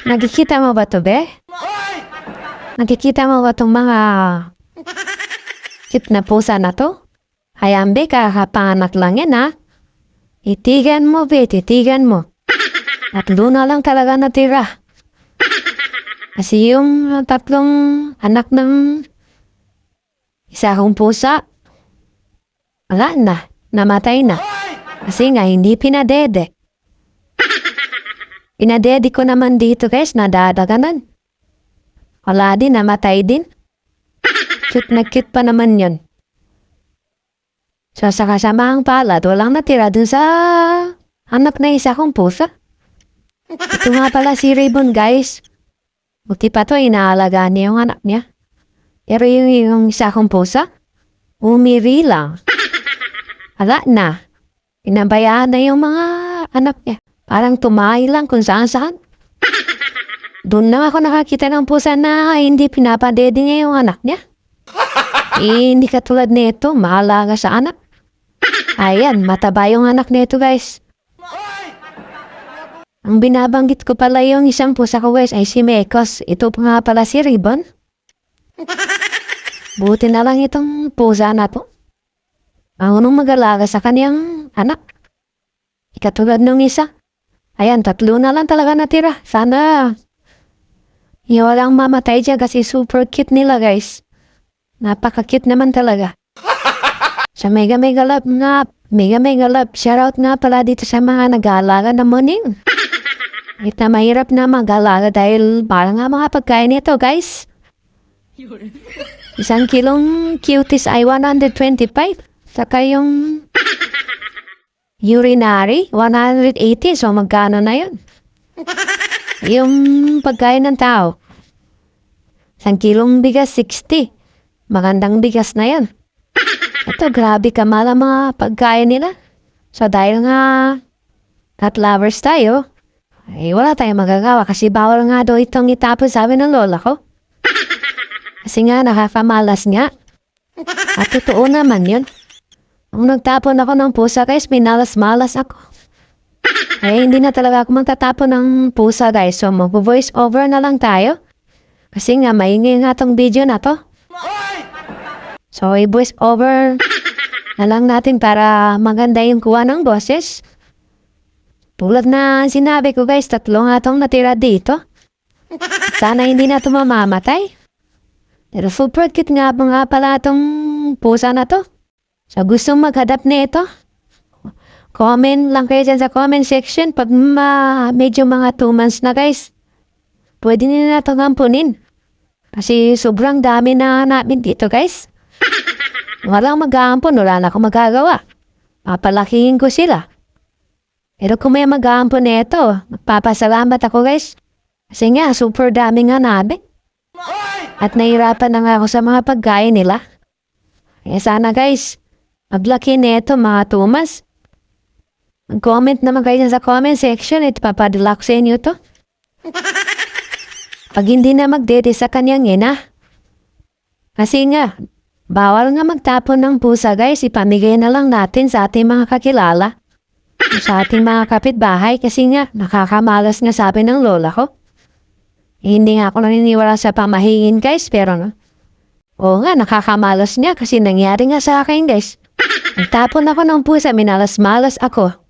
Nakikita mo ba to, be? Nakikita mo ba itong mga cute na pusa na to? Hayaan, be, kakapanganak lang yan, ha? Itigan mo, be, titigan mo. At luna lang talaga natira. Kasi yung tatlong anak ng isa kong pusa, wala na, namatay na. Kasi nga, hindi pinadede. Pinadede ko naman dito, guys, nadadaganan. Wala din, namatay din. Cute na cute pa naman yun. So, sa kasamahang palad, walang natira dun sa anak na isa kong pusa. Ito nga pala si Ribbon, guys. Buti pa to, inaalagaan niya yung anak niya. Pero yung isa kong pusa, umiri lang. Wala na. Inabayaan na yung mga anak niya. Parang tumahay lang kung saan-saan. Doon na ako nakakita ng pusa na hindi pinapadede niya yung anak niya. Hindi katulad nito, mahalaga sa anak. Ayan, mataba yung anak nito, guys. Ang binabanggit ko pala yung isang pusa ko, guys, ay si Mekos. Ito pa nga pala si Ribbon. Buti na lang itong pusa na to. Ang unang mag-alaga sa kanyang anak. Ikatulad nung isa. Ayan, 3 na lang talaga natira. Sana yung walang mamatay dyan kasi super cute nila, guys. Napaka-cute naman talaga. Sa mega love nga, mega love. Shoutout nga pala dito sa mga nag-aalaga ng morning. Kahit na mahirap na mag-alaga dahil parang nga mga pagkain nito, guys. 1 kilong cuties ay 125. Saka yung urinary, 180. So, magkano na yun? Yung pagkain ng tao. 1 kilong bigas, 60. Magandang bigas na yan. Ito, grabe kamahal ang mga pagkain nila. So, dahil nga cat lovers tayo, ay wala tayong magagawa kasi bawal nga daw itong itapon, sabi ng lola ko. Kasi nga, nakakamalas nga. At totoo naman yun. Nung nagtapon ako ng pusa, guys, minalas-malas ako. Ay, hindi na talaga ako magtatapon ng pusa, guys. So, mag-voice over na lang tayo. Kasi nga, maingay nga tong video na to. So, i-voice over na lang natin para maganda yung kuha ng boses. Tulad na sinabi ko, guys, 3 nga tong natira dito. Sana hindi na ito mamamatay. Pero super cute nga pala itong pusa na to. So, gustong maghadap na ito. Comment lang kayo dyan sa comment section pag medyo mga 2 months na, guys. Pwede nila itong ampunin. Kasi sobrang dami na namin dito, guys. Walang mag-aampon, wala na akong magagawa. Papalakihin ko sila. Pero kung may mag-aampon na ito, magpapasalamat ako, guys. Kasi nga, super dami nga namin. At nahirapan na nga ako sa mga pagkain nila. Kaya sana, guys, maglaki na ito, mga 2 months. Mag-comment naman kayo sa comment section at papadala ko sa inyo to. Pag hindi na magdede sa kanyang ina. Kasi nga, bawal nga magtapon ng pusa, guys. Ipamigay na lang natin sa ating mga kakilala. Sa ating mga kapitbahay kasi nga, nakakamalas nga sabi ng lola ko. Hindi nga ako naniniwala sa pamahingin, guys, pero no. Oo nga, nakakamalas niya kasi nangyari nga sa akin, guys. Nagtapon ako ng pusa, minalas-malas ako.